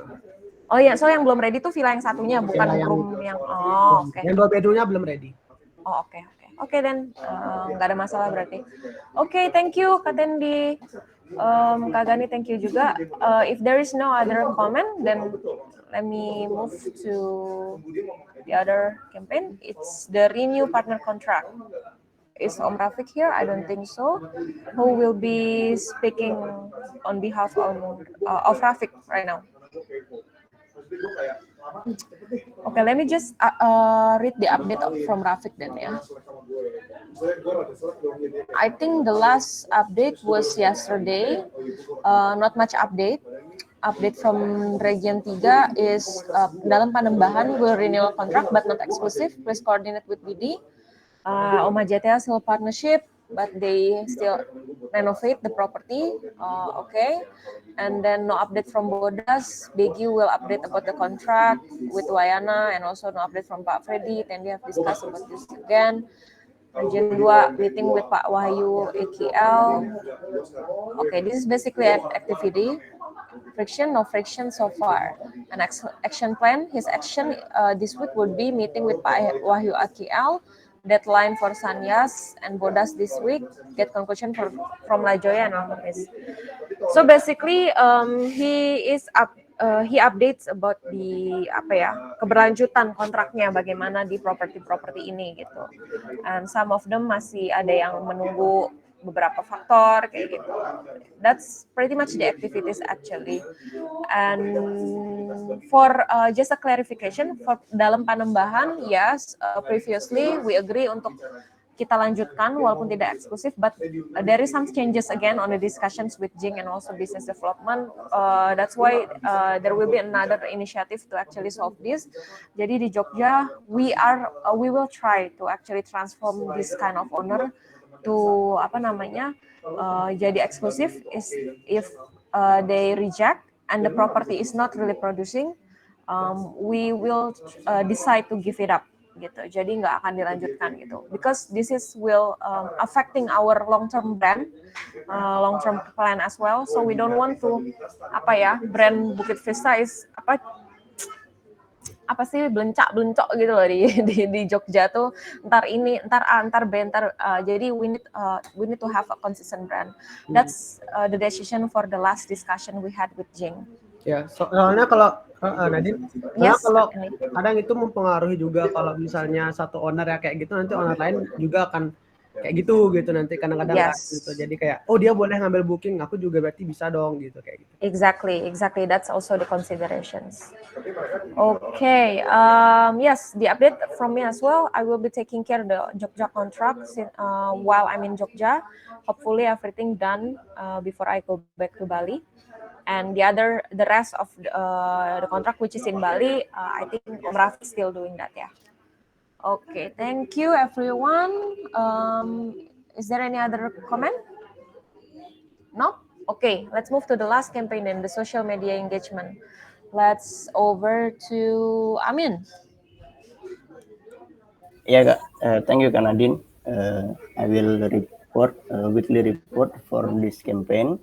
[SPEAKER 1] Oh iya, so yang belum ready tuh villa yang satunya, bukan room yang
[SPEAKER 7] Yang 2 bedroomnya belum ready.
[SPEAKER 1] Oh, oke. Oke, dan nggak ada masalah berarti. Oke, thank you Kak Tendi. Kak Gani, thank you juga. If there is no other comment, then let me move to the other campaign. It's the renew partner contract. Is Om Rafiq here? I don't think so. Who will be speaking on behalf of Rafiq right now? Okay, let me just read the update from Rafiq then ya. I think the last update was yesterday. Not much update. Update from Region 3 is dalam Panembahan will renew contract but not exclusive. Please coordinate with BD. Oma JTA still partnership, but they still renovate the property. Okay, and then no update from Bodas. Begi will update about the contract with Wayana, and also no update from Pak Freddy. Then we have discussed about this again. Region 2 meeting with Pak Wahyu AKL. Okay, this is basically an activity. Friction, no friction so far. An action plan. His action this week would be meeting with Pak Wahyu AKL. Deadline for Sanyas and Bodas this week. Get conclusion from Lajoya and Almamis. So basically, he updates about the keberlanjutan kontraknya bagaimana di properti ini gitu. And some of them masih ada yang menunggu beberapa faktor kayak gitu. That's pretty much the activities actually. And for just a clarification, for dalam Panembahan, yes, previously we agree untuk kita lanjutkan walaupun tidak eksklusif, but there is some changes again on the discussions with Jing and also business development. That's why there will be another initiative to actually solve this. Jadi di Jogja, we will try to actually transform this kind of owner to jadi eksklusif if they reject and the property is not really producing, we will decide to give it up gitu. Jadi nggak akan dilanjutkan gitu. Because this will affecting our long-term brand, long-term plan as well. So we don't want to brand Bukit Vista is belencak-belencok gitu loh di Jogja tuh ntar ini ntar A ntar B ntar jadi we need to have a consistent brand. That's the decision for the last discussion we had with Jing.
[SPEAKER 7] Ya, soalnya kalau Nadine, soalnya
[SPEAKER 1] Yes,
[SPEAKER 7] kalau
[SPEAKER 1] certainly.
[SPEAKER 7] kadang itu mempengaruhi juga kalau misalnya satu owner ya kayak gitu, nanti owner lain juga akan kayak gitu nanti kadang-kadang kan gitu.
[SPEAKER 1] Yes.
[SPEAKER 7] Jadi kayak, oh dia boleh ngambil booking, aku juga berarti bisa dong gitu kayak gitu.
[SPEAKER 1] Exactly. That's also the considerations. Okay. Yes, the update from me as well. I will be taking care of the Jogja contracts while I'm in Jogja. Hopefully, everything done before I go back to Bali. And the rest of the contract which is in Bali, I think Om Rafi is still doing that. Yeah. Okay. Thank you, everyone. Is there any other comment? No? Okay, let's move to the last campaign then, the social media engagement. Let's over to Amin.
[SPEAKER 11] Ya Kak, thank you Kak Nadine. I will report weekly report for this campaign.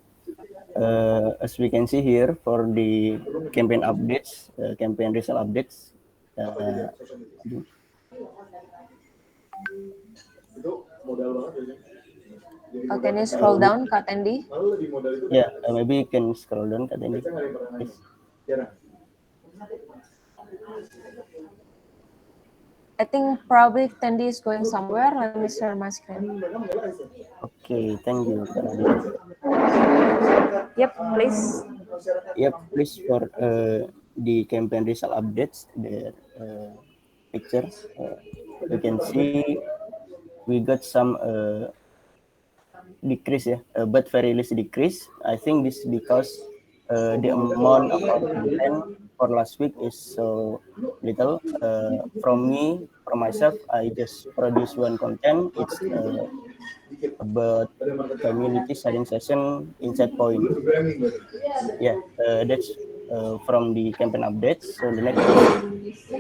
[SPEAKER 11] As we can see here for the campaign updates, campaign result updates.
[SPEAKER 1] Can you scroll down, Kak Tendi?
[SPEAKER 11] Yeah, maybe you can scroll down, Kak Tendi, please.
[SPEAKER 1] I think probably Tendi is going somewhere. Let me share my screen.
[SPEAKER 11] Okay, thank you, Kak Nadine.
[SPEAKER 1] Yep, please.
[SPEAKER 11] Yep, please for the campaign result updates, the picture. You can see we got some decrease, but very less decrease. I think this because the amount of our content for last week is so little. From myself, I just produce one content. It's about community studying session inside point. Yeah, that's from the campaign updates. So the next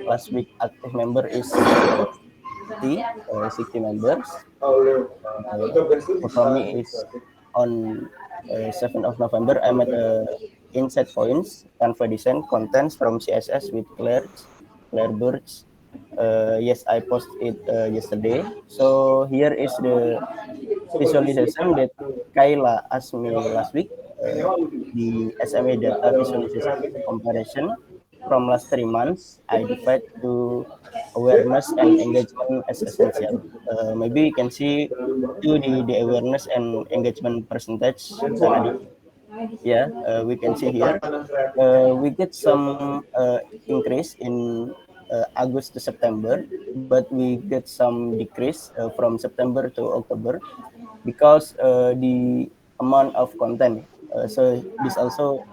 [SPEAKER 11] last week active member is 60 members. For me is on 7th of November. I'm at Insight Points, Canva Design contents from CSS with Claire Birch. Yes, I posted it yesterday. So here is the visualization that Kayla asked me last week. The SMA data visualization comparison from last 3 months. I divide to awareness and engagement as essential. Maybe you can see the awareness and engagement percentage. Yeah, we can see here. We get some increase in August to September, but we get some decrease from September to October because the amount of content. So this also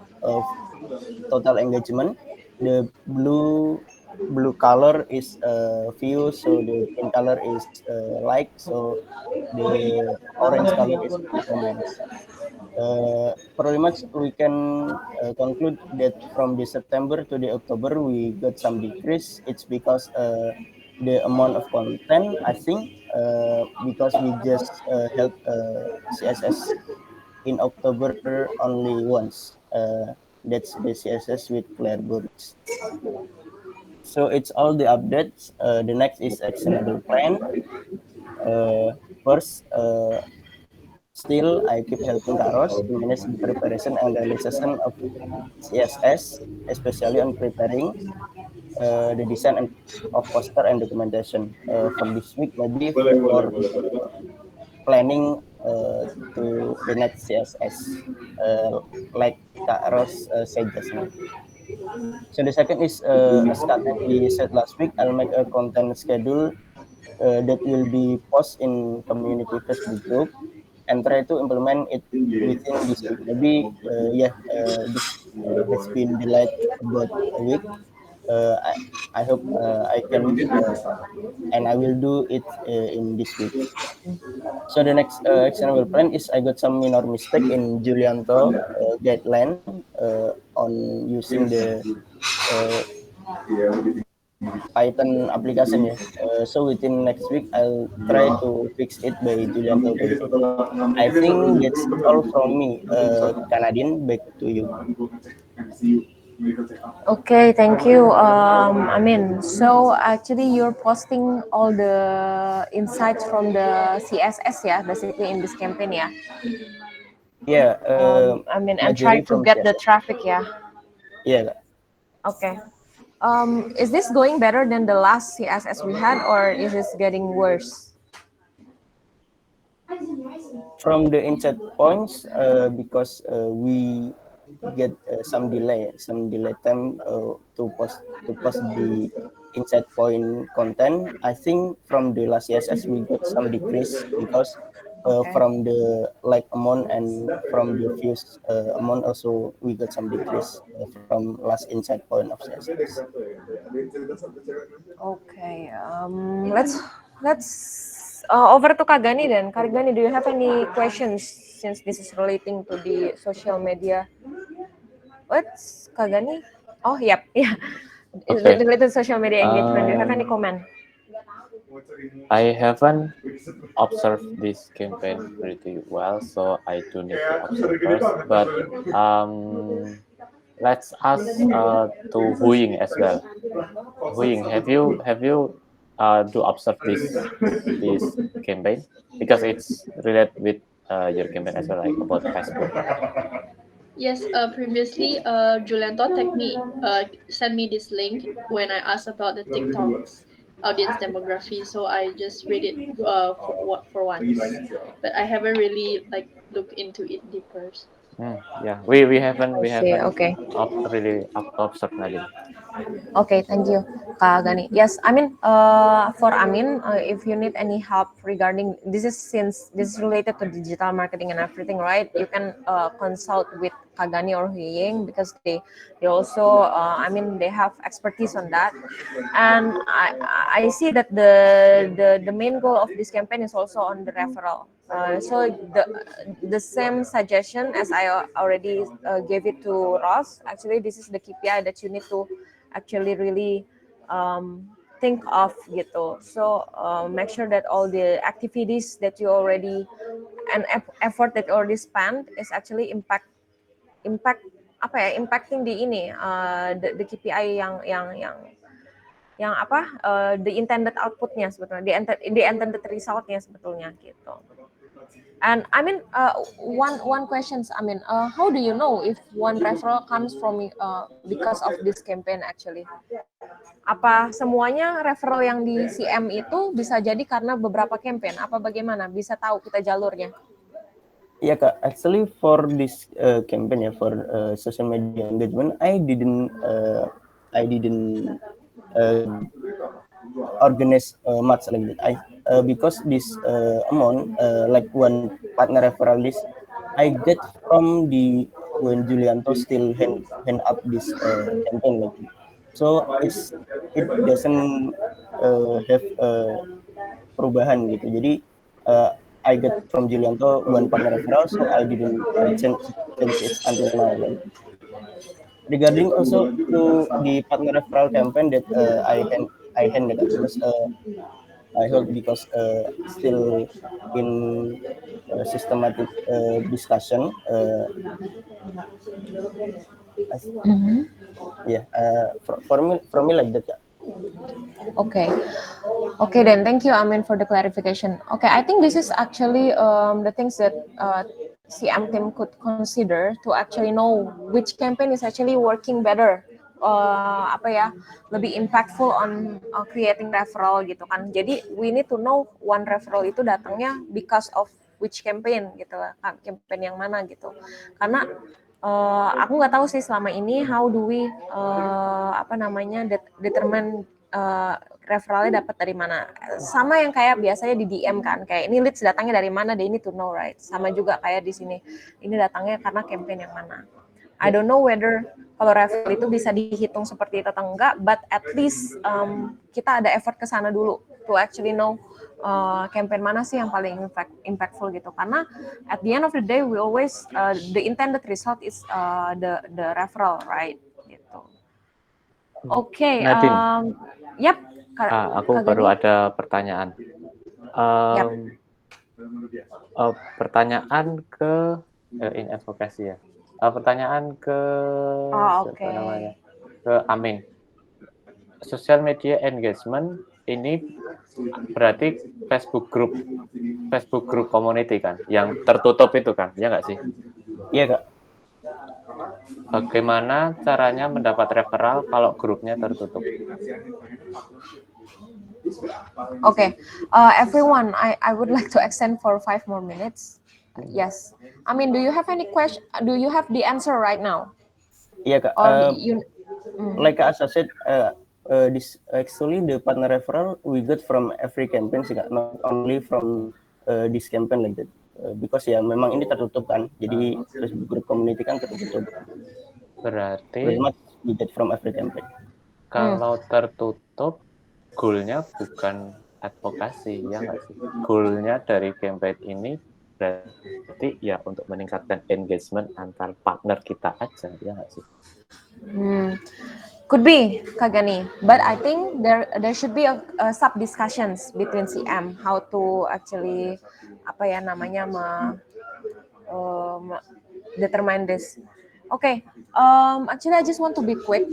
[SPEAKER 11] total engagement. The blue color is views, so the green color is like, so the orange color is comments. Pretty much we can conclude that from the September to the October we got some decrease. It's because the amount of content, I think, because we just held CSS in October only once. That's the CSS with Claire Birch. So it's all the updates. The next is actionable plan. First, still I keep helping Karos to manage the preparation and realization of CSS, especially on preparing the design of poster and documentation. For this week, maybe for planning to the next CSS, like Kak Ros said just now. So the second is, as Kak Tendi said last week, I'll make a content schedule that will be posted in community Facebook group and try to implement it within this week. Maybe, this has been delayed about a week. I hope I can and I will do it in this week. So the next actionable plan is I got some minor mistake in Julianto guideline on using the Python application. So within next week I'll try to fix it by Julianto guideline. I think that's all from me. Canadian, back to you.
[SPEAKER 1] Okay, thank you. Amin. So actually, you're posting all the insights from the CSS, yeah, basically in this campaign, yeah.
[SPEAKER 11] Yeah.
[SPEAKER 1] I mean, and try
[SPEAKER 11] Majority
[SPEAKER 1] to
[SPEAKER 11] from
[SPEAKER 1] get the
[SPEAKER 11] CSS.
[SPEAKER 1] traffic, yeah.
[SPEAKER 11] Iya, Kak.
[SPEAKER 1] Okay. Is this going better than the last CSS we had, or is this getting worse?
[SPEAKER 11] From the insight points, because we get some delay time to post the insight point content. I think from the last CSS we got some decrease because
[SPEAKER 1] Okay.
[SPEAKER 11] from the like amount and from the views amount also we got some decrease from last insight point of CSS.
[SPEAKER 1] Okay. Let's over to Kagani then. Kagani, do you have any questions since this is relating to the social media? What's Kagani? Oh, yep, yeah.
[SPEAKER 10] Okay.
[SPEAKER 1] Related to social media engagement. Do you have any comment?
[SPEAKER 10] I haven't observed this campaign pretty well, so I do need to observe first. But let's ask to Huying as well. Huying, have you do observe this campaign because it's related with your campaign as well, like about Facebook?
[SPEAKER 12] Yes, previously, Julianto sent me this link when I asked about the TikTok's audience demography. So I just read it for once, but I haven't really like looked into it deeper.
[SPEAKER 10] Yeah, we haven't
[SPEAKER 1] I see. Okay.
[SPEAKER 10] really observed Nadine.
[SPEAKER 1] Okay, thank you, Kak Gani. Yes, I mean, for Amin, if you need any help regarding this, is since this is related to digital marketing and everything, right? You can consult with Kak Gani or Huying because they also, I mean, they have expertise on that. And I see that the main goal of this campaign is also on the referral. So the same suggestion as I already gave it to Ross. Actually, this is the KPI that you need to actually really think of gitu. So make sure that all the activities that you already and effort that you already spent is actually impact apa ya, impacting di ini the KPI yang apa the intended outputnya sebetulnya, the intended resultnya sebetulnya gitu. And I mean, one questions. I mean, how do you know if one referral comes from because of this campaign actually? Apa semuanya referral yang di CM itu bisa jadi karena beberapa campaign? Apa bagaimana? Bisa tahu kita jalurnya?
[SPEAKER 11] Yeah, Kak. Actually, for this campaign, for social media engagement, I didn't organize much like that. Because this amount, like one partner referral list, I get from the when Julianto still hand up this campaign like that. So it doesn't have perubahan gitu. Jadi I get from Julianto one partner referral, so I didn't change it until now. Like. Regarding also to the partner referral campaign that I handed up because I heard because still in systematic discussion. Yeah, for me like that. Yeah.
[SPEAKER 1] Okay then, thank you Amin for the clarification. Okay, I think this is actually the things that CM team could consider to actually know which campaign is actually working better, apa ya, lebih impactful on creating referral gitu kan. Jadi we need to know one referral itu datangnya because of which campaign gitu lah, campaign yang mana gitu. Karena aku nggak tahu sih selama ini how do we apa namanya determine referralnya dapat dari mana. Sama yang kayak biasanya di DM kan, kayak ini leads datangnya dari mana, they need to know, right? Sama juga kayak di sini, ini datangnya karena campaign yang mana. I don't know whether kalau referral itu bisa dihitung seperti itu atau enggak, but at least kita ada effort ke sana dulu to actually know campaign mana sih yang paling impactful gitu. Karena at the end of the day we always the intended result is the referral, right? Gitu. Oke, yep.
[SPEAKER 10] Aku baru ada pertanyaan. Pertanyaan ke in advocacy ya. Pertanyaan ke siapa namanya? Ke Amin. Social media engagement ini berarti Facebook group community kan, yang tertutup itu kan, ya nggak sih?
[SPEAKER 11] Iya Kak.
[SPEAKER 10] bagaimana caranya mendapat referral kalau grupnya tertutup?
[SPEAKER 1] Okay, everyone, I would like to extend for 5 more minutes. Yes, I mean, do you have any question? Do you have the answer right now?
[SPEAKER 11] Iya Kak,
[SPEAKER 1] Or you?
[SPEAKER 11] like as I said, this actually the partner referral we got from every campaign sih Kak, not only from this campaign like that. Because ya memang ini tertutup kan, jadi Facebook group community kan tertutup.
[SPEAKER 10] Berarti
[SPEAKER 11] Pretty much we get from every campaign.
[SPEAKER 10] kalau tertutup, goalnya bukan advokasi, ya nggak sih? Goalnya dari campaign ini berarti ya untuk meningkatkan engagement antar partner kita aja, ya nggak sih?
[SPEAKER 1] Could be, Kak Gani, but I think there should be a sub discussions between CM how to actually apa ya namanya determine this. Okay, actually I just want to be quick.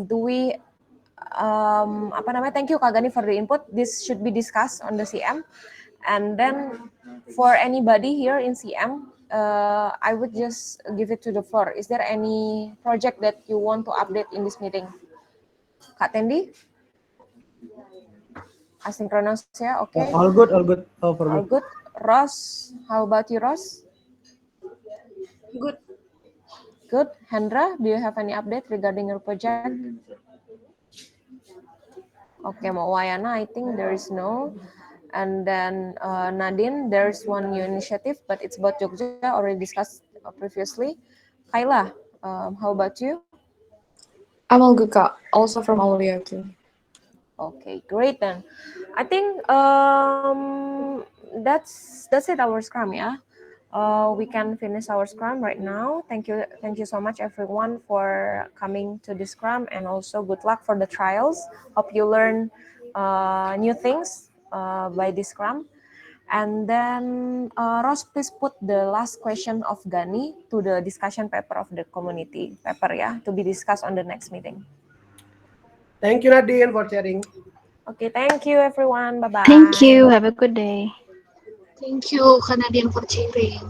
[SPEAKER 1] Do we apa namanya? Thank you Kak Gani for the input. This should be discussed on the CM, and then for anybody here in CM. I would just give it to the floor. Is there any project that you want to update in this meeting? Kak Tendi? Asynchronous, yeah, okay.
[SPEAKER 7] All good. All
[SPEAKER 1] good. Ross, how about you, Ross?
[SPEAKER 9] Good.
[SPEAKER 1] Good. Hendra, do you have any update regarding your project? Okay, Mawayana, I think there is no. And then Nadine, there's one new initiative, but it's about Jogja, already discussed previously. Kayla, how about you?
[SPEAKER 5] I'm all good, Kak. Also from Aulia too.
[SPEAKER 1] Okay, great then. I think that's it, our Scrum, yeah. We can finish our Scrum right now. Thank you so much everyone for coming to the Scrum, and also good luck for the trials. Hope you learn new things by this Scrum. And then Ross, please put the last question of Gani to the discussion paper of the community paper, yeah, to be discussed on the next meeting.
[SPEAKER 7] Thank you Nadine for sharing.
[SPEAKER 1] Okay, thank you everyone. Bye bye.
[SPEAKER 2] Thank you. Have a good day.
[SPEAKER 6] Thank you, Canadian, for sharing.